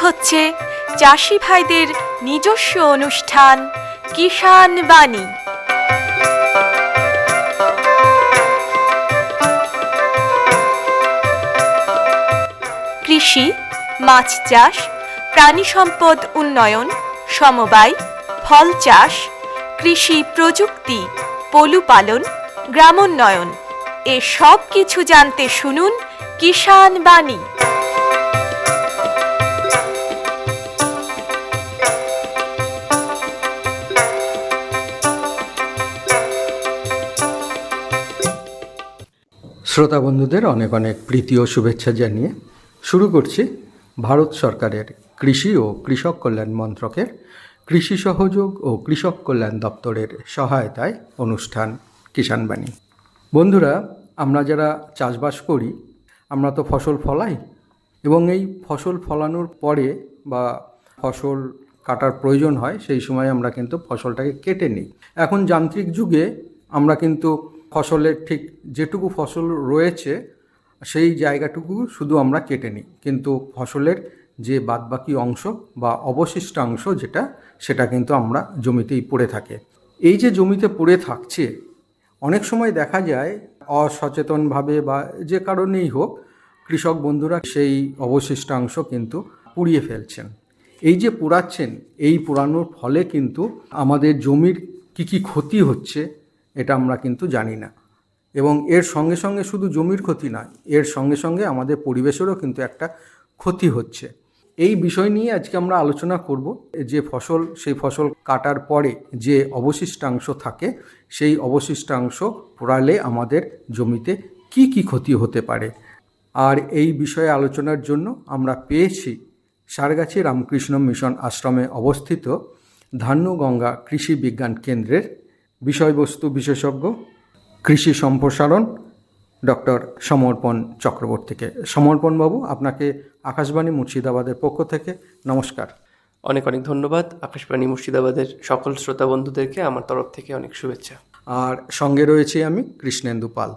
হচ্ছে চাষি ভাইদের নিজস্ব অনুষ্ঠান কিষাণ বাণী। কৃষি, মাছ চাষ, প্রাণী সম্পদ উন্নয়ন, সমবায়, ফল চাষ, কৃষি প্রযুক্তি, পশুপালন, গ্রামোন্নয়ন এ সব কিছু জানতে শুনুন কিষাণ বাণী। শ্রোতা বন্ধুদের অনেক অনেক প্রীতি ও শুভেচ্ছা জানিয়ে শুরু করছি ভারত সরকারের কৃষি ও কৃষক কল্যাণ মন্ত্রকের কৃষি সহযোগ ও কৃষক কল্যাণ দপ্তরের সহায়তায় অনুষ্ঠান কিষাণ বাণী। বন্ধুরা, আমরা যারা চাষবাস করি আমরা তো ফসল ফলাই এবং এই ফসল ফলানোর পরে বা ফসল কাটার প্রয়োজন হয় সেই সময় আমরা কিন্তু ফসলটাকে কেটে নিই। এখন যান্ত্রিক যুগে আমরা কিন্তু ফসলের ঠিক যেটুকু ফসল রয়েছে সেই জায়গাটুকু শুধু আমরা কেটে নিই, কিন্তু ফসলের যে বাদবাকি অংশ বা অবশিষ্টাংশ সেটা কিন্তু আমরা জমিতেই পড়ে থাকে। এই যে জমিতে পড়ে থাকছে, অনেক সময় দেখা যায় অসচেতনভাবে বা যে কারণেই হোক কৃষক বন্ধুরা সেই অবশিষ্টাংশ কিন্তু পুড়িয়ে ফেলছেন। এই যে পোড়াচ্ছেন, এই পোড়ানোর ফলে কিন্তু আমাদের জমির কী ক্ষতি হচ্ছে এটা আমরা কিন্তু জানি না, এবং এর সঙ্গে সঙ্গে শুধু জমির ক্ষতি নয়, এর সঙ্গে সঙ্গে আমাদের পরিবেশেরও কিন্তু একটা ক্ষতি হচ্ছে। এই বিষয় নিয়ে আজকে আমরা আলোচনা করব যে সেই ফসল কাটার পরে যে অবশিষ্টাংশ থাকে সেই অবশিষ্টাংশ পোড়ালে আমাদের জমিতে কি ক্ষতি হতে পারে। আর এই বিষয়ে আলোচনার জন্য আমরা পেয়েছি সারগাছি রামকৃষ্ণ মিশন আশ্রমে অবস্থিত ধান্যগঙ্গা কৃষি বিজ্ঞান কেন্দ্রের বিষয়বস্তু বিশেষজ্ঞ কৃষি সম্প্রসারণ ডক্টর সমর্পণ চক্রবর্তীকে। সমর্পণবাবু, আপনাকে আকাশবাণী মুর্শিদাবাদের পক্ষ থেকে নমস্কার। অনেক অনেক ধন্যবাদ। আকাশবাণী মুর্শিদাবাদের সকল শ্রোতা বন্ধুদেরকে আমার তরফ থেকে অনেক শুভেচ্ছা। আর সঙ্গে রয়েছি আমি কৃষ্ণেন্দু পাল।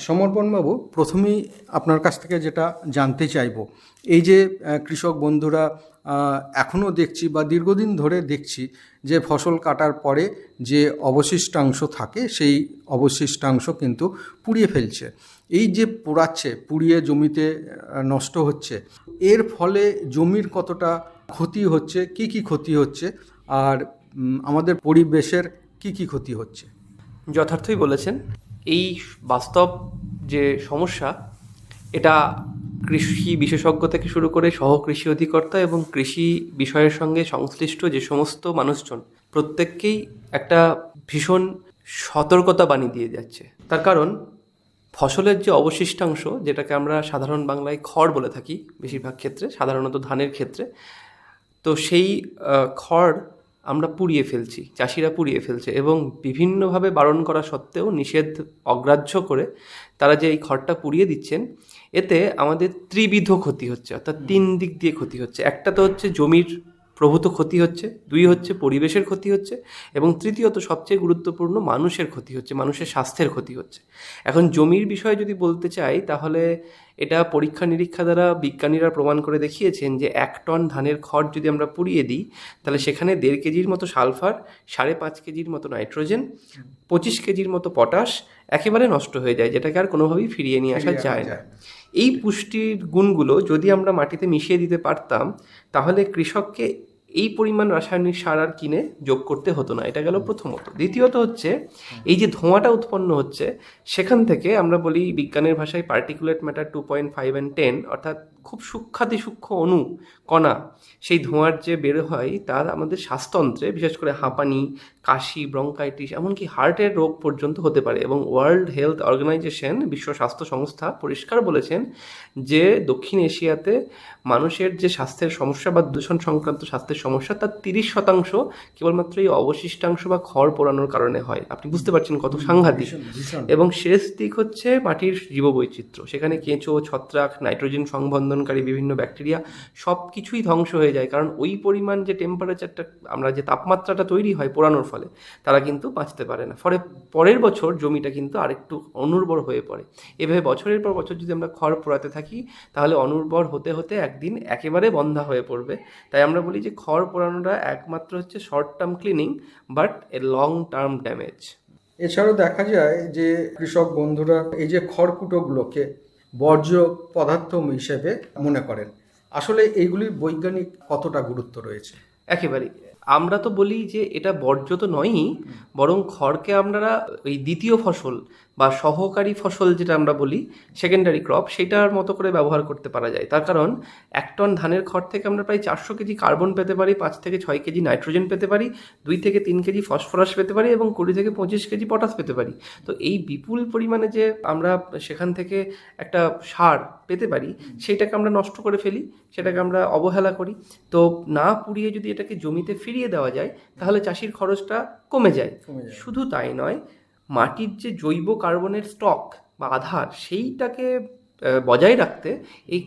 সমর্পণবাবু, প্রথমেই আপনার কাছ থেকে যেটা জানতে চাইব, এই যে কৃষক বন্ধুরা এখনও দেখছি বা দীর্ঘদিন ধরে দেখছি যে ফসল কাটার পরে যে অবশিষ্টাংশ থাকে সেই অবশিষ্টাংশ কিন্তু পুড়িয়ে ফেলছে। এই যে পুড়িয়ে জমিতে নষ্ট হচ্ছে, এর ফলে জমির কতটা ক্ষতি হচ্ছে, কি ক্ষতি হচ্ছে, আর আমাদের পরিবেশের কি ক্ষতি হচ্ছে? যথার্থই বলেছেন। এই বাস্তব যে সমস্যা, এটা কৃষি বিশেষজ্ঞ থেকে শুরু করে সহকৃষি অধিকর্তা এবং কৃষি বিষয়ের সঙ্গে সংশ্লিষ্ট যে সমস্ত মানুষজন প্রত্যেককেই একটা ভীষণ সতর্কতা বাণী দিয়ে যাচ্ছে। তার কারণ ফসলের যে অবশিষ্টাংশ, যেটাকে আমরা সাধারণ বাংলায় খড় বলে থাকি বেশিরভাগ ক্ষেত্রে, সাধারণত ধানের ক্ষেত্রে, তো সেই খড় আমরা পুড়িয়ে ফেলছি, চাষিরা পুড়িয়ে ফেলছে, এবং বিভিন্নভাবে বারণ করা সত্ত্বেও নিষেধ অগ্রাহ্য করে তারা যে এই খড়টা পুড়িয়ে দিচ্ছেন, এতে আমাদের ত্রিবিধ ক্ষতি হচ্ছে, অর্থাৎ 3 দিক দিয়ে ক্ষতি হচ্ছে। একটা তো হচ্ছে জমির প্রভূত ক্ষতি হচ্ছে, 2 হচ্ছে পরিবেশের ক্ষতি হচ্ছে, এবং তৃতীয়ত সবচেয়ে গুরুত্বপূর্ণ মানুষের ক্ষতি হচ্ছে, মানুষের স্বাস্থ্যের ক্ষতি হচ্ছে। এখন জমির বিষয়ে যদি বলতে চাই, তাহলে এটা পরীক্ষা নিরীক্ষা দ্বারা বিজ্ঞানীরা প্রমাণ করে দেখিয়েছেন যে 1 টন ধানের খড় যদি আমরা পুড়িয়ে দিই, তাহলে সেখানে 1.5 কেজির মতো সালফার, 5.5 কেজির মতো নাইট্রোজেন, 25 কেজির মতো পটাশ একেবারে নষ্ট হয়ে যায়, যেটাকে আর কোনোভাবেই ফিরিয়ে নিয়ে আসা যায় না। এই পুষ্টির গুণগুলো যদি আমরা মাটিতে মিশিয়ে দিতে পারতাম, তাহলে কৃষককে এই পরিমাণ রাসায়নিক সার আর কিনে যোগ করতে হতো না। এটা গেল প্রথমত। দ্বিতীয়ত হচ্ছে, এই যে ধোঁয়াটা উৎপন্ন হচ্ছে, সেখান থেকে আমরা বলি বিজ্ঞানের ভাষায় পার্টিকুলেট ম্যাটার 2.5 and 10, অর্থাৎ খুব সূক্ষ্মাতিসূক্ষ্ম কণা, সেই ধোঁয়ার যে বের হয় তার আমাদের শ্বাসতন্ত্রে, বিশেষ করে হাঁপানি, কাশি, ব্রঙ্কাইটিস, এমনকি হার্টের রোগ পর্যন্ত হতে পারে। এবং ওয়ার্ল্ড হেলথ অর্গানাইজেশন, বিশ্ব স্বাস্থ্য সংস্থা, পরিষ্কার বলেছেন যে দক্ষিণ এশিয়াতে মানুষের যে স্বাস্থ্যের সমস্যা বা দূষণ সংক্রান্ত স্বাস্থ্যের সমস্যা, তার 30% কেবলমাত্র এই অবশিষ্টাংশ বা খড় পোড়ানোর কারণে হয়। আপনি বুঝতে পারছেন কত সাংঘাতিক। এবং শেষ দিক হচ্ছে মাটির জীববৈচিত্র্য। সেখানে কেঁচো, ছত্রাক, নাইট্রোজেন সংবন্ধ নিবন্ধনকারী বিভিন্ন ব্যাকটেরিয়া সব কিছুই ধ্বংস হয়ে যায়, কারণ ওই পরিমাণ যে টেম্পারেচারটা, আমরা যে তাপমাত্রাটা তৈরি হয় পোড়ানোর ফলে, তারা কিন্তু বাঁচতে পারে না। ফলে পরের বছর জমিটা কিন্তু আরেকটু অনুর্বর হয়ে পড়ে। এভাবে বছরের পর বছর যদি আমরা খড় পোড়াতে থাকি, তাহলে অনুর্বর হতে হতে একদিন একেবারে বন্ধা হয়ে পড়বে। তাই আমরা বলি যে খড় পোড়ানোটা একমাত্র হচ্ছে short term cleaning, but a long term damage. এছাড়াও দেখা যায় যে কৃষক বন্ধুরা এই যে খড়কুটোগুলোকে বর্জ্য পদার্থ হিসেবে মনে করেন, আসলে এইগুলির বৈজ্ঞানিক কতটা গুরুত্ব রয়েছে? একেবারেই। আমরা তো বলি যে এটা বর্জ্য তো নয়ই, বরং খড়কে আমরা ওই দ্বিতীয় ফসল বা সহকারী ফসল যেটা আমরা বলি, সেকেন্ডারি ক্রপ, সেটার মতো করে ব্যবহার করতে পারা যায়। তার কারণ 1 টন ধানের খড় থেকে আমরা প্রায় 400 কেজি কার্বন পেতে পারি, 5 থেকে 6 কেজি নাইট্রোজেন পেতে পারি, 2 থেকে 3 কেজি ফসফরাস পেতে পারি এবং 20 থেকে 25 কেজি পটাশ পেতে পারি। তো এই বিপুল পরিমাণে যে আমরা সেখান থেকে একটা সার পেতে পারি, সেইটাকে আমরা নষ্ট করে ফেলি, সেটাকে আমরা অবহেলা করি। তো না পুড়িয়ে যদি এটাকে জমিতে ফিরিয়ে দেওয়া যায়, তাহলে চাষির খরচটা কমে যায়। শুধু তাই নয়, মাটির যে জৈব কার্বনের স্টক বা আধার, সেইটাকে বজায় রাখতে এই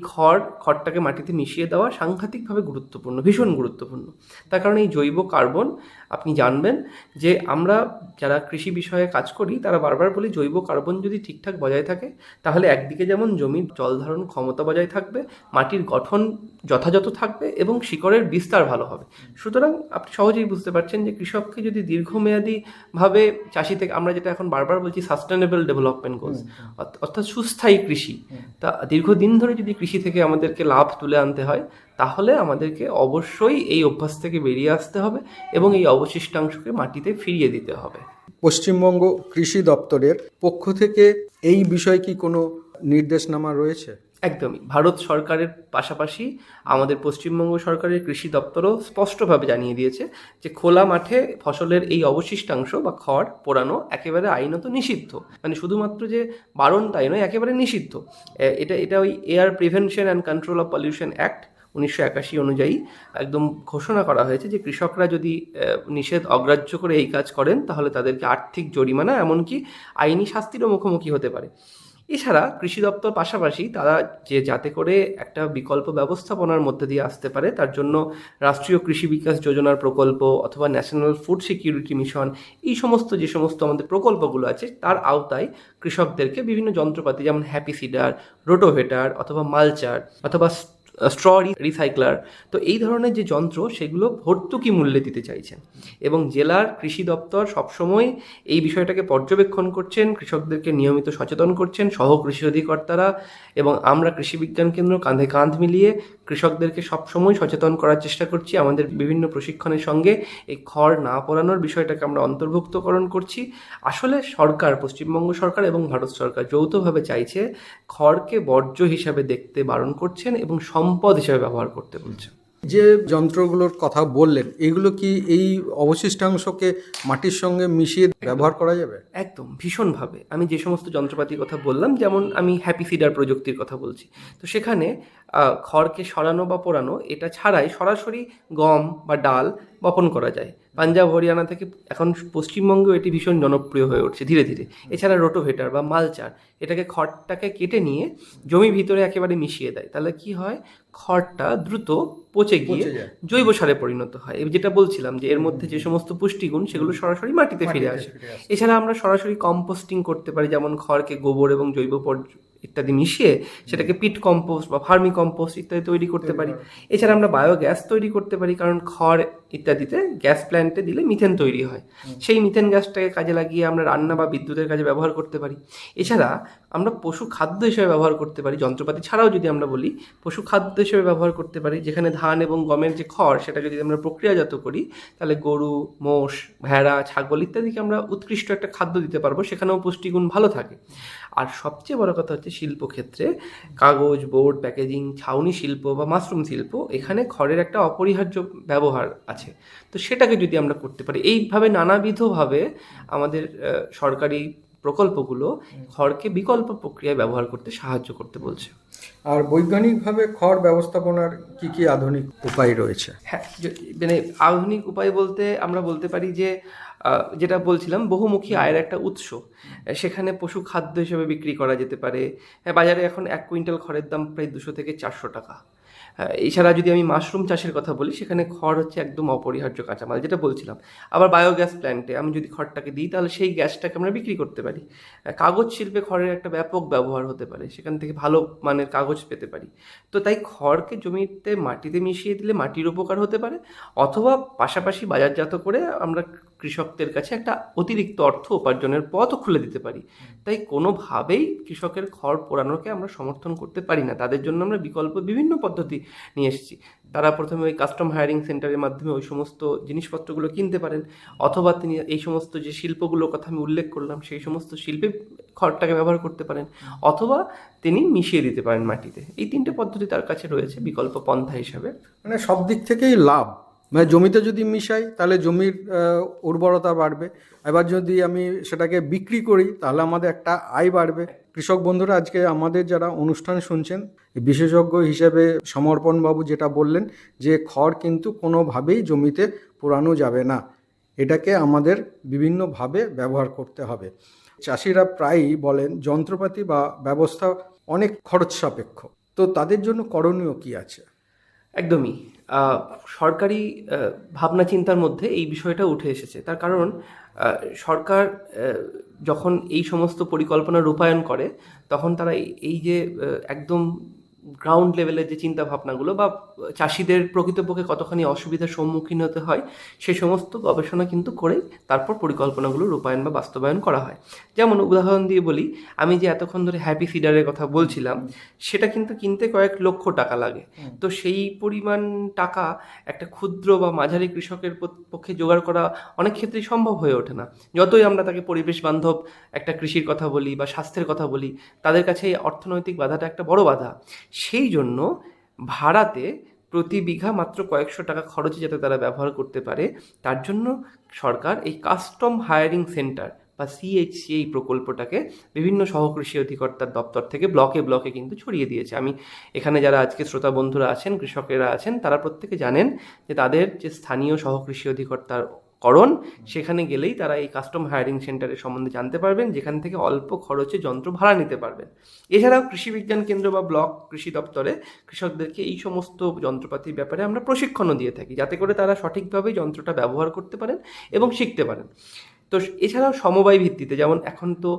খড়টাকে মাটিতে মিশিয়ে দেওয়া সাংঘাতিকভাবে গুরুত্বপূর্ণ, ভীষণ গুরুত্বপূর্ণ। তার কারণ এই জৈব কার্বন, আপনি জানবেন যে আমরা যারা কৃষি বিষয়ে কাজ করি তারা বারবার বলি জৈব কার্বন যদি ঠিকঠাক বজায় থাকে, তাহলে একদিকে যেমন জমির জল ধারণ ক্ষমতা বজায় থাকবে, মাটির গঠন যথাযথ থাকবে এবং শিকড়ের বিস্তার ভালো হবে। সুতরাং আপনি সহজেই বুঝতে পারছেন যে কৃষককে যদি দীর্ঘমেয়াদীভাবে চাষি থেকে, আমরা যেটা এখন বারবার বলছি সাস্টেনেবল ডেভেলপমেন্ট গোলস, অর্থাৎ সুস্থায়ী কৃষি, তা দীর্ঘদিন ধরে যদি কৃষি থেকে আমাদেরকে লাভ তুলে আনতে হয়, তাহলে আমাদেরকে অবশ্যই এই অভ্যাস থেকে বেরিয়ে আসতে হবে এবং এই অবশিষ্টাংশকে মাটিতে ফিরিয়ে দিতে হবে। পশ্চিমবঙ্গ কৃষি দপ্তরের পক্ষ থেকে এই বিষয়ে কি কোনো নির্দেশনামা রয়েছে? একদমই। ভারত সরকারের পাশাপাশি আমাদের পশ্চিমবঙ্গ সরকারের কৃষি দপ্তরও স্পষ্টভাবে জানিয়ে দিয়েছে যে খোলা মাঠে ফসলের এই অবশিষ্টাংশ বা খড় পোড়ানো একেবারে আইনত নিষিদ্ধ। মানে শুধুমাত্র যে বারণ তাই নয়, একেবারে নিষিদ্ধ। এটা ওই air prevention and control of pollution act 1981 অনুযায়ী একদম ঘোষণা করা হয়েছে যে কৃষকরা যদি নিষেধ অগ্রাহ্য করে এই কাজ করেন, তাহলে তাদেরকে আর্থিক জরিমানা, এমনকি আইনি শাস্তিরও মুখোমুখি হতে পারে। এছাড়া কৃষি দপ্তর পাশাপাশি তারা যাতে করে একটা বিকল্প ব্যবস্থাপনার মধ্যে দিয়ে আসতে পারে, তার জন্য রাষ্ট্রীয় কৃষি বিকাশ যোজনার প্রকল্প অথবা ন্যাশনাল ফুড সিকিউরিটি মিশন, এই যে সমস্ত আমাদের প্রকল্পগুলো আছে, তার আওতায় কৃষকদেরকে বিভিন্ন যন্ত্রপাতি যেমন হ্যাপি সিডার, রোটোভেটার অথবা মালচার অথবা স্ট্র রিসাইক্লার, তো এই ধরনের যে যন্ত্র, সেগুলো ভর্তুকি মূল্যে দিতে চাইছেন। এবং জেলার কৃষি দপ্তর সবসময় এই বিষয়টাকে পর্যবেক্ষণ করছেন, কৃষকদেরকে নিয়মিত সচেতন করছেন, সহ কৃষি অধিকর্তারা এবং আমরা কৃষি বিজ্ঞান কেন্দ্র কাঁধে কাঁধ মিলিয়ে কৃষকদেরকে সবসময় সচেতন করার চেষ্টা করছি। আমাদের বিভিন্ন প্রশিক্ষণের সঙ্গে এই খড় না পোড়ানোর বিষয়টাকে আমরা অন্তর্ভুক্তকরণ করছি। আসলে সরকার, পশ্চিমবঙ্গ সরকার এবং ভারত সরকার যৌথভাবে চাইছে খড়কে বর্জ্য হিসাবে দেখতে বারণ করছেন এবং সম্পদ হিসাবে ব্যবহার করতে বলছেন। যে যন্ত্রগুলোর কথা বললেন, এগুলো কি এই অবশিষ্টাংশকে মাটির সঙ্গে মিশিয়ে ব্যবহার করা যাবে? একদম, ভীষণভাবে। আমি যে সমস্ত যন্ত্রপাতির কথা বললাম, যেমন আমি হ্যাপি সিডার প্রযুক্তির কথা বলছি, তো সেখানে খড়কে সরানো বা পোড়ানো এটা ছাড়াই সরাসরি গম বা ডাল বপন করা যায়। পাঞ্জাব হরিয়ানা থেকে এখন পশ্চিমবঙ্গেও এটি ভীষণ জনপ্রিয় হয়ে উঠছে ধীরে ধীরে। এছাড়া রোটোভেটার বা মালচার, এটাকে খড়টাকে কেটে নিয়ে জমির ভিতরে একেবারে মিশিয়ে দেয়, তাহলে কি হয়, খড়টা দ্রুত পচে গিয়ে জৈব সারে পরিণত হয়। যেটা বলছিলাম যে এর মধ্যে যে সমস্ত পুষ্টিগুণ, সেগুলো সরাসরি মাটিতে ফিরে আসে। এছাড়া আমরা সরাসরি কম্পোস্টিং করতে পারি, যেমন খড়কে গোবর এবং জৈব ইত্যাদি মিশিয়ে সেটাকে পিট কম্পোস্ট বা ভার্মি কম্পোস্ট ইত্যাদি তৈরি করতে পারি। এছাড়া আমরা বায়োগ্যাস তৈরি করতে পারি, কারণ খড় ইত্যাদিতে গ্যাস প্ল্যান্টে দিলে মিথেন তৈরি হয়। সেই মিথেন গ্যাসটাকে কাজে লাগিয়ে আমরা রান্না বা বিদ্যুতের কাজে ব্যবহার করতে পারি। এছাড়া আমরা পশু খাদ্য হিসেবে ব্যবহার করতে পারি, যন্ত্রপাতি ছাড়াও যদি আমরা বলি পশু খাদ্য হিসেবে ব্যবহার করতে পারি, যেখানে ধান এবং গমের যে খড়, সেটা যদি আমরা প্রক্রিয়াজাত করি, তাহলে গরু, মোষ, ভেড়া, ছাগল ইত্যাদিকে আমরা উৎকৃষ্ট একটা খাদ্য দিতে পারবো, সেখানেও পুষ্টিগুণ ভালো থাকে। আর সবচেয়ে বড় কথা হচ্ছে শিল্পক্ষেত্রে কাগজ, বোর্ড, প্যাকেজিং, ছাউনি শিল্প বা মাশরুম শিল্প, এখানে খড়ের একটা অপরিহার্য ব্যবহার আছে। তো সেটাকে যদি আমরা করতে পারি, এইভাবে নানাবিধভাবে আমাদের সরকারি প্রকল্পগুলো খড়কে বিকল্প প্রক্রিয়ায় ব্যবহার করতে সাহায্য করতে বলছে। আর বৈজ্ঞানিকভাবে খড় ব্যবস্থাপনার কি কি আধুনিক উপায় রয়েছে? হ্যাঁ, মানে আধুনিক উপায় বলতে আমরা বলতে পারি যে যেটা বলছিলাম, বহুমুখী আয়ের একটা উৎস। সেখানে পশু খাদ্য হিসেবে বিক্রি করা যেতে পারে। বাজারে এখন 1 কুইন্টাল খড়ের দাম প্রায় 200 থেকে 400 টাকা। এছাড়া যদি আমি মাশরুম চাষের কথা বলি, সেখানে খড় হচ্ছে একদম অপরিহার্য কাঁচামাল, যেটা বলছিলাম। আবার বায়োগ্যাস প্ল্যান্টে আমি যদি খড়টাকে দিই, তাহলে সেই গ্যাসটাকে আমরা বিক্রি করতে পারি। কাগজ শিল্পে খড়ের একটা ব্যাপক ব্যবহার হতে পারে, সেখান থেকে ভালো মানের কাগজ পেতে পারি। তো তাই খড়কে জমিতে মাটিতে মিশিয়ে দিলে মাটির উপকার হতে পারে, অথবা পাশাপাশি বাজারজাত করে আমরা কৃষকদের কাছে একটা অতিরিক্ত অর্থ উপার্জনের পথও খুলে দিতে পারি। তাই কোনোভাবেই কৃষকের খড় পোড়ানোকে আমরা সমর্থন করতে পারি না। তাদের জন্য আমরা বিকল্প বিভিন্ন পদ্ধতি নিয়ে এসেছি। তারা প্রথমে ওই কাস্টম হায়ারিং সেন্টারের মাধ্যমে ওই সমস্ত জিনিসপত্রগুলো কিনতে পারেন, অথবা তিনি এই সমস্ত যে শিল্পগুলোর কথা আমি উল্লেখ করলাম সেই সমস্ত শিল্পে খড়টাকে ব্যবহার করতে পারেন, অথবা তিনি মিশিয়ে দিতে পারেন মাটিতে। এই 3টে পদ্ধতি তার কাছে রয়েছে বিকল্প পন্থা হিসাবে। মানে সব দিক থেকেই লাভ। মানে জমিতে যদি মিশাই তাহলে জমির উর্বরতা বাড়বে, এবার যদি আমি সেটাকে বিক্রি করি তাহলে আমাদের একটা আয় বাড়বে। কৃষক বন্ধুরা, আজকে আমাদের যারা অনুষ্ঠান শুনছেন, বিশেষজ্ঞ হিসেবে সমর্পণবাবু যেটা বললেন যে খড় কিন্তু কোনোভাবেই জমিতে পোড়ানো যাবে না, এটাকে আমাদের বিভিন্নভাবে ব্যবহার করতে হবে। চাষিরা প্রায়ই বলেন যন্ত্রপাতি বা ব্যবস্থা অনেক খরচ সাপেক্ষ, তো তাদের জন্য করণীয় কি আছে? একদমই সরকারি ভাবনা চিন্তার মধ্যে এই বিষয়টা উঠে এসেছে। তার কারণ সরকার যখন এই সমস্ত পরিকল্পনা রূপায়ণ করে, তখন তারা এই যে একদম গ্রাউন্ড লেভেলের যে চিন্তা ভাবনাগুলো বা চাষিদের প্রকৃতপক্ষে কতখানি অসুবিধার সম্মুখীন হতে হয়, সেই সমস্ত গবেষণা কিন্তু করেই তারপর পরিকল্পনাগুলো রূপায়ণ বা বাস্তবায়ন করা হয়। যেমন উদাহরণ দিয়ে বলি, আমি যে এতক্ষণ ধরে হ্যাপি সিডারের কথা বলছিলাম, সেটা কিন্তু কিনতে কয়েক লক্ষ টাকা লাগে। তো সেই পরিমাণ টাকা একটা ক্ষুদ্র বা মাঝারি কৃষকের পক্ষে জোগাড় করা অনেক ক্ষেত্রেই সম্ভব হয়ে ওঠে না। যতই আমরা তাকে পরিবেশ বান্ধব একটা কৃষির কথা বলি বা স্বাস্থ্যের কথা বলি, তাদের কাছে এই অর্থনৈতিক বাধাটা একটা বড় বাধা। সেই জন্য ভাড়াতে প্রতি বিঘা মাত্র কয়েকশো টাকা খরচে যাতে তারা ব্যবহার করতে পারে, তার জন্য সরকার এই কাস্টম হায়ারিং সেন্টার বা CHC এই প্রকল্পটাকে বিভিন্ন সহকৃষি অধিকর্তার দপ্তর থেকে ব্লকে ব্লকে কিন্তু ছড়িয়ে দিয়েছে। আমি এখানে যারা আজকে শ্রোতা বন্ধুরা আছেন, কৃষকেরা আছেন, তারা প্রত্যেকে জানেন যে তাদের যে স্থানীয় সহকৃষি অধিকর্তার সেখানে গেলেই তারা এই কাস্টম হায়ারিং সেন্টারের সম্বন্ধে জানতে পারবেন, যেখান থেকে অল্প খরচে যন্ত্র ভাড়া নিতে পারবেন। এছাড়াও কৃষি বিজ্ঞান কেন্দ্র বা ব্লক কৃষি দপ্তরে কৃষকদেরকে এই সমস্ত যন্ত্রপাতির ব্যাপারে আমরা প্রশিক্ষণও দিয়ে থাকি, যাতে করে তারা সঠিকভাবে যন্ত্রটা ব্যবহার করতে পারেন এবং শিখতে পারেন। তো এছাড়াও সমবায় ভিত্তিতে, যেমন এখন তো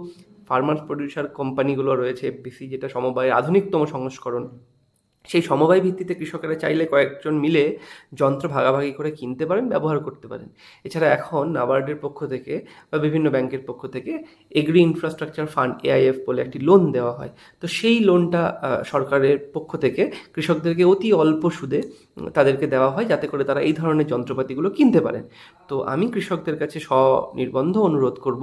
ফার্মার্স প্রডিউসার কোম্পানিগুলো রয়েছে, FPC, যেটা সমবায়ের আধুনিকতম সংস্করণ, সেই সমবায় ভিত্তিতে কৃষকেরা চাইলে কয়েকজন মিলে যন্ত্র ভাগাভাগি করে কিনতে পারেন, ব্যবহার করতে পারেন। এছাড়া এখন নাবার্ডের পক্ষ থেকে বা বিভিন্ন ব্যাংকের পক্ষ থেকে এগ্রি ইনফ্রাস্ট্রাকচার ফান্ড AIF বলে একটি লোন দেওয়া হয়। তো সেই লোনটা সরকারের পক্ষ থেকে কৃষকদেরকে অতি অল্প সুদে তাদেরকে দেওয়া হয়, যাতে করে তারা এই ধরনের যন্ত্রপাতিগুলো কিনতে পারেন। তো আমি কৃষকদের কাছে স্বনির্বন্ধ অনুরোধ করব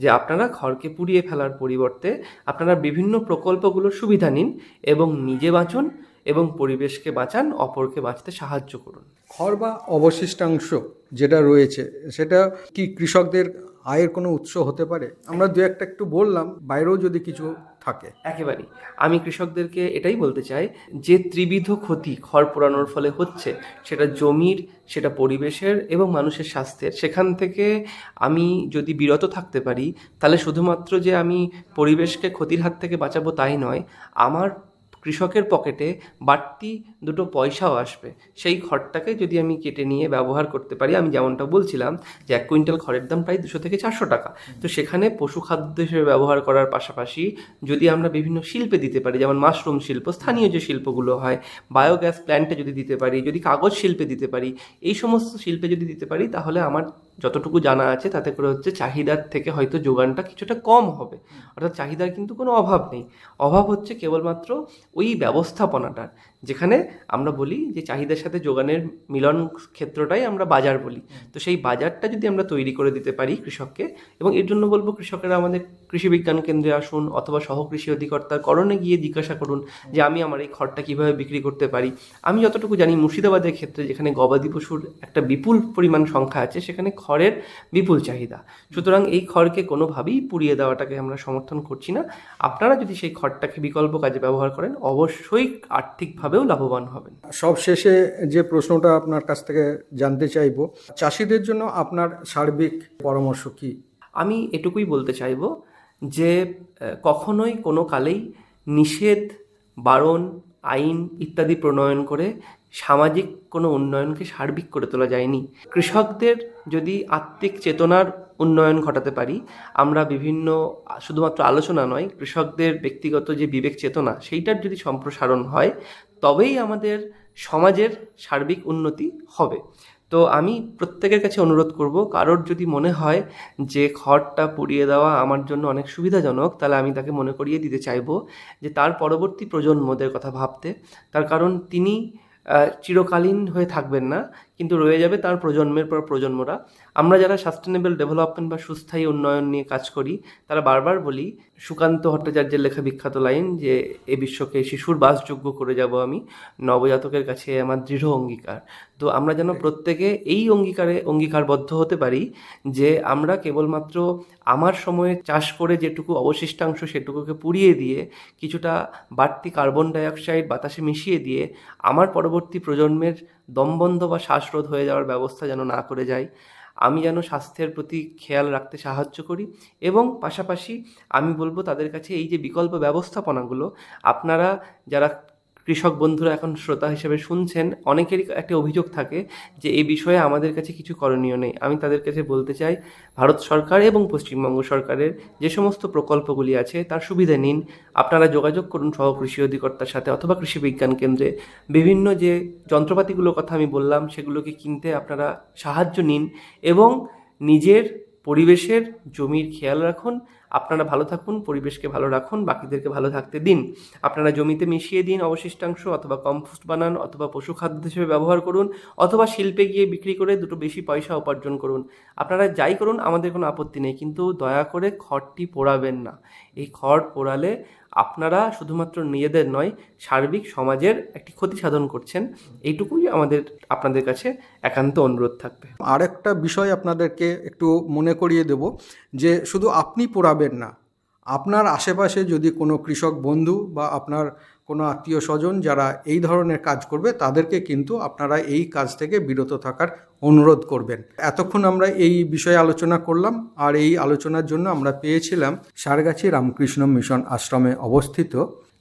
যে আপনারা খড়কে পুড়িয়ে ফেলার পরিবর্তে আপনারা বিভিন্ন প্রকল্পগুলোর সুবিধা নিন এবং নিজে বাঁচুন এবং পরিবেশকে বাঁচান, অপরকে বাঁচতে সাহায্য করুন। খড় বা অবশিষ্টাংশ যেটা রয়েছে, সেটা কি কৃষকদের আয়ের কোনো উৎস হতে পারে? আমরা দু একটা একটু বললাম, বাইরেও যদি কিছু থাকে। একেবারেই আমি কৃষকদেরকে এটাই বলতে চাই যে ত্রিবিধ ক্ষতি খড় পোড়ানোর ফলে হচ্ছে, সেটা জমির, সেটা পরিবেশের এবং মানুষের স্বাস্থ্যের, সেখান থেকে আমি যদি বিরত থাকতে পারি, তাহলে শুধুমাত্র যে আমি পরিবেশকে ক্ষতির হাত থেকে বাঁচাবো তাই নয়, আমার কৃষকের পকেটে বাড়তি 2 পয়সাও আসবে। সেই খড়টাকে যদি আমি কেটে নিয়ে ব্যবহার করতে পারি, আমি যেমনটা বলছিলাম যে 1 কুইন্টাল খড়ের দাম প্রায় 200 থেকে 400 টাকা। তো সেখানে পশু খাদ্য হিসেবে ব্যবহার করার পাশাপাশি যদি আমরা বিভিন্ন শিল্পে দিতে পারি, যেমন মাশরুম শিল্প, স্থানীয় যে শিল্পগুলো হয়, বায়োগ্যাস প্ল্যান্টে যদি দিতে পারি, যদি কাগজ শিল্পে দিতে পারি, এই সমস্ত শিল্পে যদি দিতে পারি, তাহলে আমার যতটুকু জানা আছে তাতে করে হচ্ছে চাহিদার থেকে হয়তো যোগানটা কিছুটা কম হবে। অর্থাৎ চাহিদার কিন্তু কোনো অভাব নেই, অভাব হচ্ছে কেবলমাত্র ওই ব্যবস্থাপনাটার, যেখানে আমরা বলি যে চাহিদার সাথে যোগানের মিলন ক্ষেত্রটাই আমরা বাজার বলি। তো সেই বাজারটা যদি আমরা তৈরি করে দিতে পারি কৃষককে, এবং এর জন্য বলবো কৃষকেরা আমাদের কৃষি বিজ্ঞান কেন্দ্রে আসুন, অথবা সহকৃষি অধিকর্তার করণে গিয়ে জিজ্ঞাসা করুন যে আমি আমার এই খড়টা কীভাবে বিক্রি করতে পারি। আমি যতটুকু জানি মুর্শিদাবাদের ক্ষেত্রে, যেখানে গবাদি পশুর একটা বিপুল পরিমাণ সংখ্যা আছে, সেখানে খড়ের বিপুল চাহিদা। সুতরাং এই খড়কে কোনোভাবেই পুড়িয়ে দেওয়াটাকে আমরা সমর্থন করছি না। আপনারা যদি সেই খড়টাকে বিকল্প কাজে ব্যবহার করেন অবশ্যই আর্থিকভাবেও লাভবান হবেন। সবশেষে যে প্রশ্নটা আপনার কাছ থেকে জানতে চাইব, চাষিদের জন্য আপনার সার্বিক পরামর্শ কি? আমি এটুকুই বলতে চাইব যে কখনোই কোনো কালেই নিষেধ, বারণ, আইন ইত্যাদি প্রণয়ন করে সামাজিক কোনো উন্নয়নকে সার্বিক করে তোলা যায়নি। কৃষকদের যদি আত্মিক চেতনার উন্নয়ন ঘটাতে পারি আমরা, বিভিন্ন শুধুমাত্র আলোচনা নয়, কৃষকদের ব্যক্তিগত যে বিবেক চেতনা সেইটার যদি সম্প্রসারণ হয় তবেই আমাদের সমাজের সার্বিক উন্নতি হবে। তো আমি প্রত্যেকের কাছে অনুরোধ করব, কারোর যদি মনে হয় যে খড়টা পুড়িয়ে দেওয়া আমার জন্য অনেক সুবিধাজনক, তাহলে আমি তাকে মনে করিয়ে দিতে চাইব যে তার পরবর্তী প্রজন্মদের কথা ভাবতে। তার কারণ তিনি চিরকালীন হয়ে থাকবেন না, কিন্তু রয়ে যাবে তার প্রজন্মের পর প্রজন্মরা। আমরা যারা সাস্টেনেবল ডেভেলপমেন্ট বা সুস্থায়ী উন্নয়ন নিয়ে কাজ করি তারা বারবার বলি, সুকান্ত ভট্টাচার্যের লেখা বিখ্যাত লাইন যে এ বিশ্বকে শিশুর বাসযোগ্য করে যাব আমি, নবজাতকের কাছে আমার দৃঢ় অঙ্গীকার। তো আমরা যেন প্রত্যেকে এই অঙ্গীকারবদ্ধ হতে পারি যে আমরা কেবলমাত্র আমার সময়ে চাষ করে যেটুকু অবশিষ্টাংশ সেটুকুকে পুড়িয়ে দিয়ে কিছুটা বাড়তি কার্বন ডাইঅক্সাইড বাতাসে মিশিয়ে দিয়ে আমার পরবর্তী প্রজন্মের দমবন্ধ বা শ্বাসরোধ হয়ে যাওয়ার ব্যবস্থা যেন না করে যাই। আমি যেন স্বাস্থ্যের প্রতি খেয়াল রাখতে সাহায্য করি, এবং পাশাপাশি আমি বলবো তাদের কাছে এই যে বিকল্প ব্যবস্থাপনাগুলো, আপনারা যারা কৃষক বন্ধুরা এখন শ্রোতা হিসেবে শুনছেন, অনেকেরই একটা অভিযোগ থাকে যে এই বিষয়ে আমাদের কাছে কিছু করণীয় নেই। আমি তাদের কাছে বলতে চাই, ভারত সরকার এবং পশ্চিমবঙ্গ সরকারের যে সমস্ত প্রকল্পগুলি আছে তার সুবিধা নিন। আপনারা যোগাযোগ করুন সহ কৃষি অধিকর্তার সাথে অথবা কৃষি বিজ্ঞান কেন্দ্রে। বিভিন্ন যে যন্ত্রপাতিগুলোর কথা আমি বললাম সেগুলোকে কিনতে আপনারা সাহায্য নিন, এবং নিজের পরিবেশের জমির খেয়াল রাখুন। আপনারা ভালো থাকুন, পরিবেশকে ভালো রাখুন, বাকিদেরকে ভালো থাকতে দিন। আপনারা জমিতে মিশিয়ে দিন অবশিষ্টাংশ, অথবা কম্পোস্ট বানান, অথবা পশুখাদ্য হিসেবে ব্যবহার করুন, অথবা শিল্পে গিয়ে বিক্রি করে দুটো বেশি পয়সা উপার্জন করুন। আপনারা যাই করুন আমাদের কোনো আপত্তি নেই, কিন্তু দয়া করে খড়টি পোড়াবেন না। এই খড় পোড়ালে আপনারা শুধুমাত্র নিজেদের নয়, সার্বিক সমাজের একটি ক্ষতি সাধন করছেন। এইটুকুই আপনাদের কাছে একান্ত অনুরোধ থাকবে। আরেকটা বিষয় আপনাদেরকে একটু মনে করিয়ে দেব যে শুধু আপনি পোড়াবেন না, আপনার আশেপাশে যদি কোনো কৃষক বন্ধু বা আপনার কোনো আত্মীয় স্বজন যারা এই ধরনের কাজ করবে তাদেরকে কিন্তু আপনারা এই কাজ থেকে বিরত থাকার অনুরোধ করবেন। এতক্ষণ আমরা এই বিষয়ে আলোচনা করলাম, আর এই আলোচনার জন্য আমরা পেয়েছিলাম সারগাছি রামকৃষ্ণ মিশন আশ্রমে অবস্থিত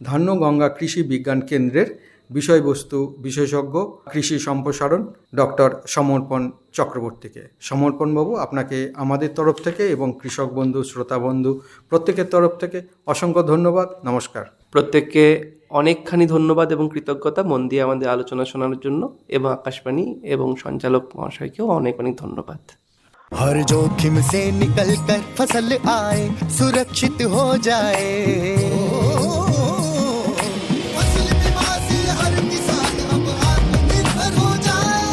ধান্যগঙ্গা কৃষি বিজ্ঞান কেন্দ্রের বিষয়বস্তু বিশেষজ্ঞ কৃষি সম্প্রসারণ ডক্টর সমর্পণ চক্রবর্তীকে। সমর্পণবাবু, আপনাকে আমাদের তরফ থেকে এবং কৃষক বন্ধু, শ্রোতা বন্ধু প্রত্যেকের তরফ থেকে অসংখ্য ধন্যবাদ। নমস্কার। প্রত্যেককে অনেকখানি ধন্যবাদ এবং কৃতজ্ঞতা মন দিয়ে আমাদের আলোচনা শোনানোর জন্য, এবং আকাশবাণী এবং সঞ্চালক মহাশয়কেও অনেক অনেক ধন্যবাদ। हर जोखिम से निकल कर फसल आए, सुरक्षित हो जाए, फसल बीमा से हर किसान अब आत्मनिर्भर हो जाए।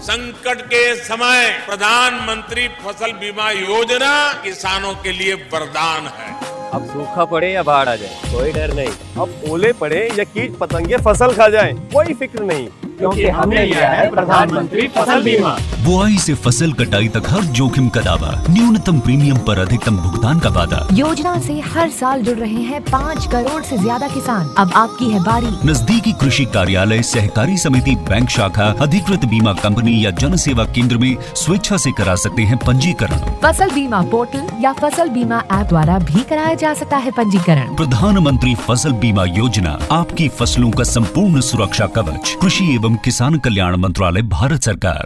संकट के समय प्रधानमंत्री फसल बीमा योजना किसानों के लिए वरदान है। अब सूखा पड़े या बाढ़ आ जाए कोई डर नहीं, अब ओले पड़े या कीट पतंगे फसल खा जाए कोई फिक्र नहीं, क्योंकि हमने लिया है प्रधानमंत्री फसल बीमा। बुआई से फसल कटाई तक हर जोखिम का दावा, न्यूनतम प्रीमियम पर अधिकतम भुगतान का वादा। योजना से हर साल जुड़ रहे हैं 5 करोड़ से ज्यादा किसान। अब आपकी है बारी। नजदीकी कृषि कार्यालय, सहकारी समिति, बैंक शाखा, अधिकृत बीमा कंपनी या जन सेवा केंद्र में स्वेच्छा से करा सकते हैं पंजीकरण। फसल बीमा पोर्टल या फसल बीमा ऐप द्वारा भी कराया जा सकता है पंजीकरण। प्रधानमंत्री फसल बीमा योजना, आपकी फसलों का संपूर्ण सुरक्षा कवच। कृषि एवं किसान कल्याण मंत्रालय, भारत सरकार।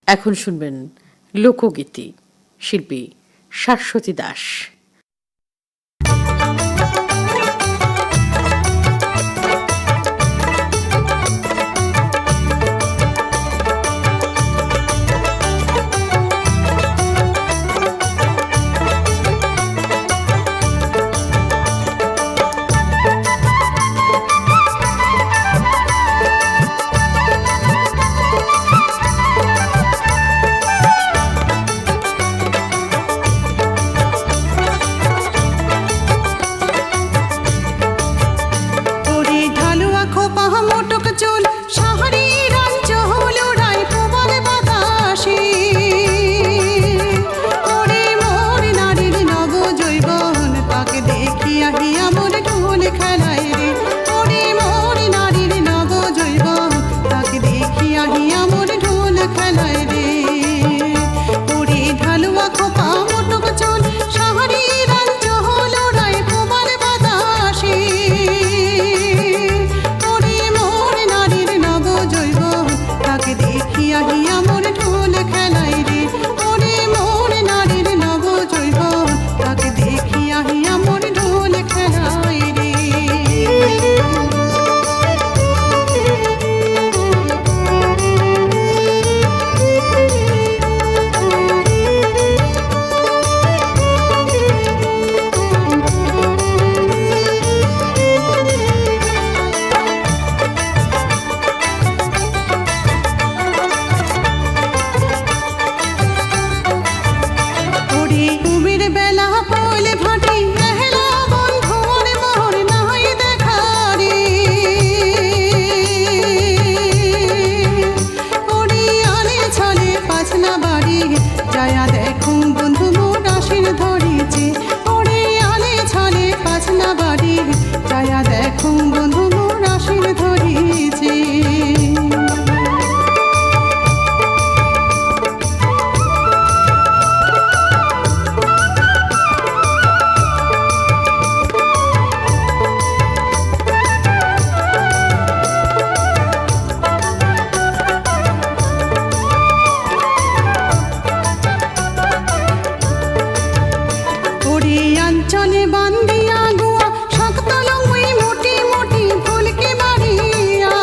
এখন শুনবেন লোকগীতি, শিল্পী শাশ্বতী দাস। আহি আমর ঢোল খেলায় রে ওরে মোর নারীর নব জৈবন তাকে দেখি আহি আমর ঢোল খেলায় রে ওরে ঢালুয়া খোপা মোটক চল শহরে রাঞ্চ হলো রায় প্রমাণ বাতাসে ওরে মোর নারীর নব জৈবন তাকে দেখি আহি আমর ঢোল খেলায় রে ওরে মোর নারীর নব জৈবন তাকে দেখি আহি আমর ঢোল খেলায় রে ওরে কুমির বেলা পলে ভাটি এহলা বন্ধুর মোর নাই দেখা রে ওরে আলে ছলে পাছনা বাড়ি যায়া দেখুন বন্ধু মোর আশির ধরিছে ওরে আলে ছলে পাছনা বাড়ি যায়া দেখুন বন্ধু মোর আশির ধরিছে ওরে অঞ্চলে বান্দিয়া গুয়া শক্ত লঙ্গুই মোটি মোটি ফুলকে মারিয়া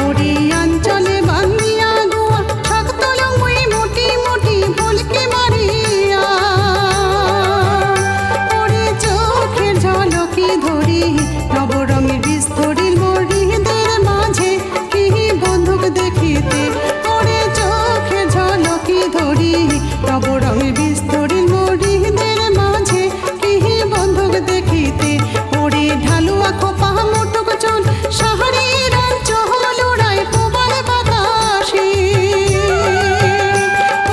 ওরে অঞ্চলে বান্দিয়া গুয়া শক্ত লঙ্গুই মোটি মোটি ফুলকে মারিয়া ওরে চোখের ঝলকি ধরি নবরঙের বিস্তরিল মরিদের মাঝে কি বন্ধুক দেখিতে ওরে চোখের ঝলকি ধরি নবরঙের বিস্তরিল মরিদের মাঝে কি বন্ধুক দেখিতে ওরে ঢালুয়া খোপা মোটক চল শহরে রাঞ্চ হলো রায় প্রবাল বাতাসে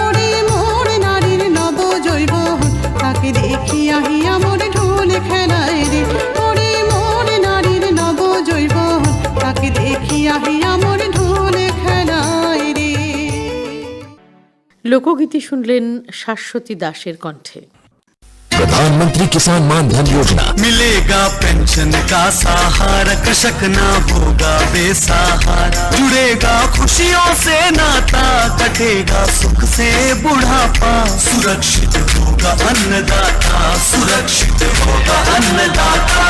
ওরে মোর নারীর নব জৈবন তাকে দেখি আহি আমর ঢোল খেলায় রে ওরে মোর নারীর নব জৈবন তাকে দেখি আহি আমর ঢোল খেলায় রে লোকগীতি শুনলেন শাশ্বতী দাসের কণ্ঠে। प्रधानमंत्री किसान मान धन योजना मिलेगा पेंशन का सहारा कृषक ना होगा बेसहारा जुड़ेगा खुशियों से नाता कटेगा सुख से बुढ़ापा सुरक्षित होगा अन्नदाता सुरक्षित होगा अन्नदाता।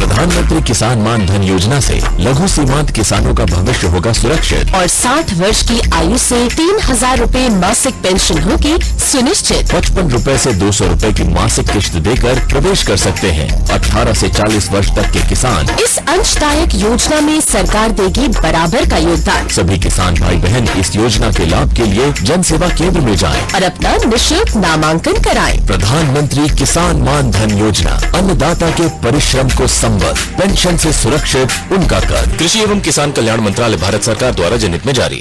प्रधानमंत्री किसान मान धन योजना से लघु सीमांत किसानों का भविष्य होगा सुरक्षित और 60 वर्ष की आयु से 3,000 रूपए मासिक पेंशन होगी सुनिश्चित। 55 रूपए से 200 रूपए की मासिक किश्त देकर प्रवेश कर सकते हैं। 18 से 40 वर्ष तक के किसान इस अंशदायक योजना में सरकार देगी बराबर का योगदान। सभी किसान भाई बहन इस योजना के लाभ के लिए जन सेवा केंद्र में जाएं। और अपना निःशुल्क नामांकन कराएं। प्रधानमंत्री किसान मान धन योजना अन्नदाता के परिश्रम को संबल पेंशन से सुरक्षित उनका कर। कृषि एवं किसान कल्याण मंत्रालय भारत सरकार द्वारा जनहित में जारी।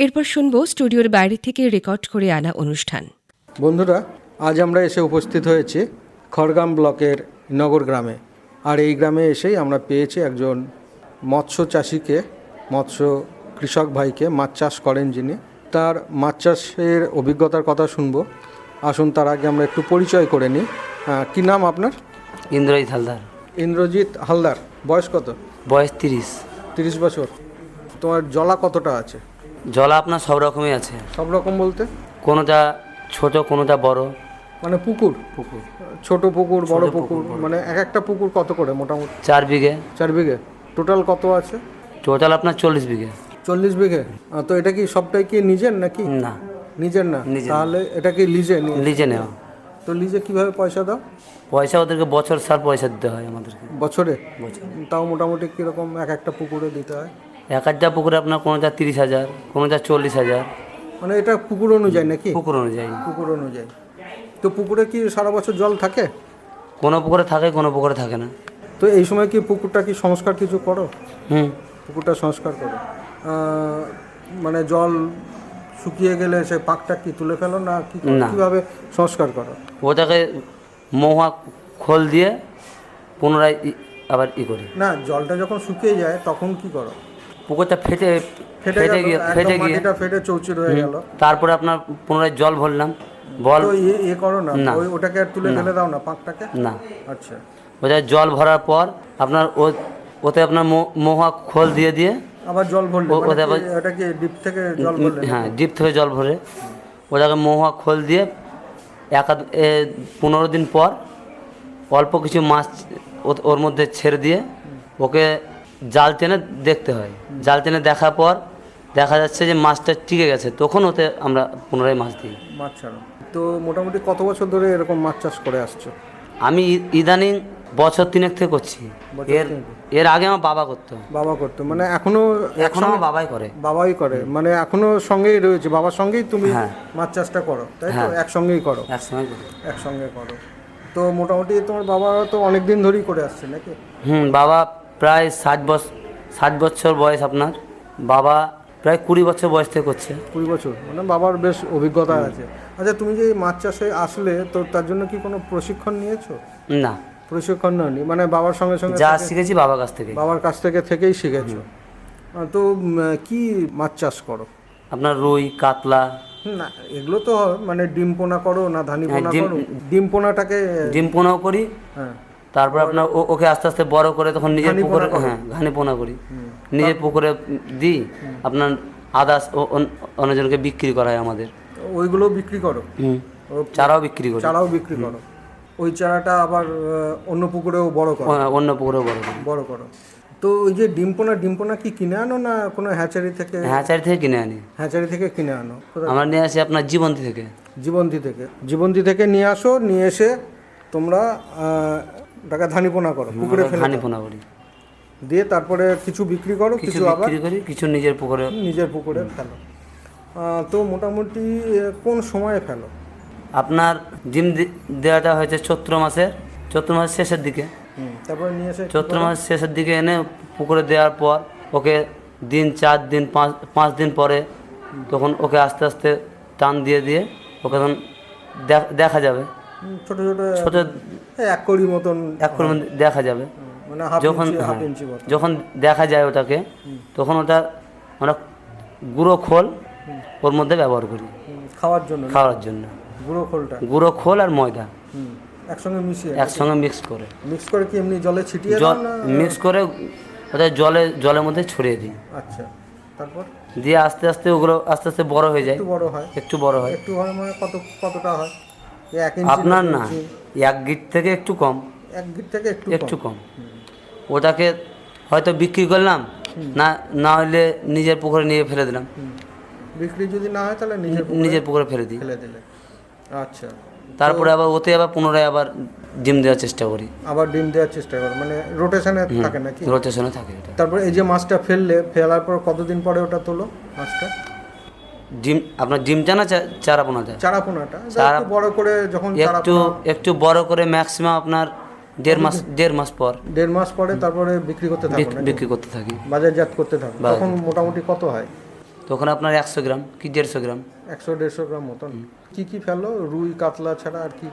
এরপর শুনবো স্টুডিওর বাইরে থেকে রেকর্ড করে আনা অনুষ্ঠান। বন্ধুরা, আজ আমরা এসে উপস্থিত হয়েছি খড়গ্রাম ব্লকের নগর গ্রামে। আর এই গ্রামে এসেই আমরা পেয়েছি একজন মৎস্য চাষিকে, মৎস্য কৃষক ভাইকে, মাছ চাষ করেন যিনি। তার মাছ চাষের অভিজ্ঞতার কথা শুনবো। আসুন তার আগে আমরা একটু পরিচয় করে নিই। কী নাম আপনার? ইন্দ্রজিৎ হালদার। ইন্দ্রজিৎ হালদার। বয়স কত? বয়স 30। 30 বছর। তোমার জলা কতটা আছে? জলা আপনার সব রকমই আছে। সব রকম বলতে? কোনোটা ছোট কোনোটা বড়। মানে পুকুর ছোট পুকুর বড় পুকুর মানে এক একটা পুকুর কত করে মোটামুটি? 4 বিঘে। 4 বিঘে। টোটাল কত আছে? টোটাল আপনার 40 বিঘে। 40 বিঘে। তো এটা কি সবটাই কি নিজের নাকি? না, নিজের না। তাহলে এটা কি লিজে? লিজে নেওয়া। তো লিজে কিভাবে পয়সা দাও? পয়সা ওদেরকে বছর সার পয়সা দিতে হয় আমাদেরকে। বছরে? তাও মোটামুটি কীরকম এক একটা পুকুরে দিতে হয়? এক একটা পুকুরে আপনার কোনোটা 30,000, কোনোটা 40,000। মানে এটা পুকুর অনুযায়ী নাকি? পুকুর অনুযায়ী। পুকুর অনুযায়ী। তো পুকুরে কি সারা বছর জল থাকে? কোনো পুকুরে থাকে, কোনো পুকুরে থাকে না। তো এই সময় কি পুকুরটা কি সংস্কার কিছু করো? হুম, পুকুরটা সংস্কার করো। মানে জল শুকিয়ে গেলে সেই পাকটা কি তুলে ফেলো না কি করো? না। কিভাবে সংস্কার করো? ওটাকে মহুয়া খোল দিয়ে পুনরায় আবার করি। না, জলটা যখন শুকিয়ে যায় তখন কি করো? পুকুরটা ফেটে ফেটে গিয়ে মাটিটা ফেটে চৌচির হয়ে গেল, তারপরে আপনার পুনরায় জল ভরলাম। তো করো না, না। ওটাকে আর তুলে ফেলে দাও না পাকটাকে? না, আচ্ছা। ওটা জল ভরার পর আপনার ওতে আপনার মহুয়া খোল দিয়ে দিয়ে আবার জল ভরলে ওটা কি ডিপ থেকে জল ভরলে? হ্যাঁ, ডিপ থেকে জল ভরে ওটাকে মহুয়া খোল দিয়ে 15 দিন পর অল্প কিছু মাছ ওর মধ্যে ছেড়ে দিয়ে ওকে জাল টেনে দেখতে হয়। জাল টেনে দেখার পর দেখা যাচ্ছে যে মাছটা টিকে গেছে, তখন ওতে আমরা পুনরায় মাছ দিই। মাছ ছাড়ো। তো মোটামুটি কত বছর ধরে এরকম মাছ চাষ করে আসছো? আমি ইদানিং বছর 3 থেকে করছি। এর আগে আমার বাবা করতো। মানে এখনো বাবাই করে। মানে এখনো সঙ্গেই রয়েছে, বাবার সঙ্গেই তুমি মাছ চাষটা করো, তাই তো? একসঙ্গেই করো? একসঙ্গে করো। তো মোটামুটি তোমার বাবা তো অনেক দিন ধরেই করে আসছে নাকি? বাবা প্রায় 60 বছর বয়স। আপনার বাবা প্রায় 20 বছর বয়স থেকে করছে। 20 বছর, মানে বাবার বেশ অভিজ্ঞতা আছে। আচ্ছা, তুমি যে মাছ চাষে আসলে তো তার জন্য কি কোনো প্রশিক্ষণ নিয়েছো? না, প্রশিক্ষণ নেওনি, মানে বাবার সঙ্গে সঙ্গে যা শিখেছি বাবার কাছ থেকেই শিখেছো। তো কি মাছ চাষ করো? আপনার রুই, কাতলা। না, এগুলো তো মানে ডিম পোনা করো না ধানি পোনা করো? ডিম পোনাটাকে ডিম পোনাও করি। হ্যাঁ, তারপর আপনার ওকে আস্তে আস্তে বড় করে তখন নিজের পুকুরে ঘানি পোনা করি, নিজের পুকুরে দিই। আপনার আদার্স অন্যজনকে বিক্রি করা হয় আমাদের। ওইগুলো বিক্রি করো? চারাও বিক্রি করো। ওই চারাটা আবার অন্য পুকুরেও বড় করো? অন্য পুকুরেও বড় করো। তো ওই যে ডিম পোনা কি কিনে আনো না কোনো হ্যাচারি থেকে? হ্যাচারি থেকে কিনে আনি। হ্যাচারি থেকে কিনে আনো? আমরা নিয়ে আসি আপনার জীবন্তী থেকে নিয়ে আসো, নিয়ে এসে তোমরা টাকা ধানি পোনা করো, পুকুরে ফেলে ধানি পোনা করি, দিয়ে তারপরে কিছু বিক্রি করো, কিছু আবার কিছু নিজের পুকুরে ফেলো। তো মোটামুটি কোন সময়ে ফেলো? আপনার ডিম দেওয়াটা হয়েছে চৈত্র মাসের শেষের দিকে। তারপরে নিয়ে এসে চৈত্র মাসের শেষের দিকে এনে পুকুরে দেওয়ার পর ওকে 4 দিন 5 দিন পরে তখন ওকে আস্তে আস্তে টান দিয়ে ওকে তখন দেখা যাবে ছোট 1 কড়ি মতন দেখা যাবে। মানে যখন দেখা যায় ওটাকে, তখন ওটা আমরা গুঁড়ো খোল ওর মধ্যে ব্যবহার করি খাওয়ার জন্য। গুঁড়ো খোল আর ময়দা একসঙ্গে মিক্স করে কি এমনি জলে ছিটিয়ে মিক্স করে ওটা জলের মধ্যে ছড়িয়ে দিই। আচ্ছা, তারপর দিয়ে আস্তে আস্তে ওগুলো আস্তে আস্তে বড় হয়ে যায়। একটু বড় হয় মানে কতটা হয়? আপনার না, 1 গিট থেকে একটু কম। 1 গিট থেকে একটু কম। ওটাকে হয়তো বিক্রি করলাম, না হলে নিজের পুকুরে নিয়ে ফেলে দিলাম। বিক্রি যদি না হয় তাহলে নিজের পুকুরে ফেলে দিলে। আচ্ছা, তারপরে আবার ওতে আবার পুনরায় আবার ডিম দেওয়ার চেষ্টা করি। মানে রোটেশনে থাকে নাকি? রোটেশনে থাকে। তারপরে এই যে মাছটা ফেলার পর কতদিন পরে ওটা তোলো মাছটা? আপনার ডিমটা না চারাপোনাটা? চারাপোনাটা বড় করে যখন একটু বড় করে ম্যাক্সিমাম আপনার 1.5 মাস পর। 1.5 মাস পরে তারপরে বিক্রি করতে থাকি, বাজারজাত করতে থাকি। তখন মোটামুটি কত হয়? তখন আপনার 100 গ্রাম কি 150 গ্রাম, 100-150 গ্রাম মতন। কি ফেলো রুই কাতলা ছাড়া আর কি?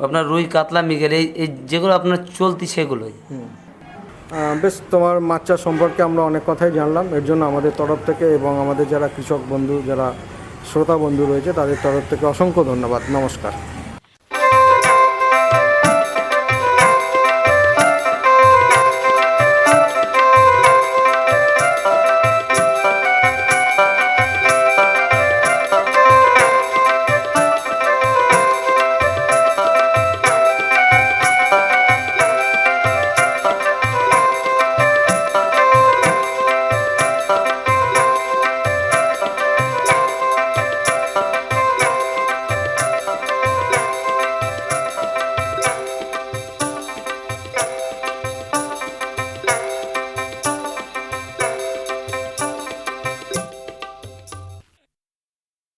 আপনার রুই কাতলা মৃগেল এই যেগুলো আপনার চলতি সেগুলোই। বেশ, তোমার মাছ চাষ সম্পর্কে আমরা অনেক কথাই জানলাম। এর জন্য আমাদের তরফ থেকে এবং আমাদের যারা কৃষক বন্ধু, যারা শ্রোতা বন্ধু রয়েছে, তাদের তরফ থেকে অসংখ্য ধন্যবাদ। নমস্কার।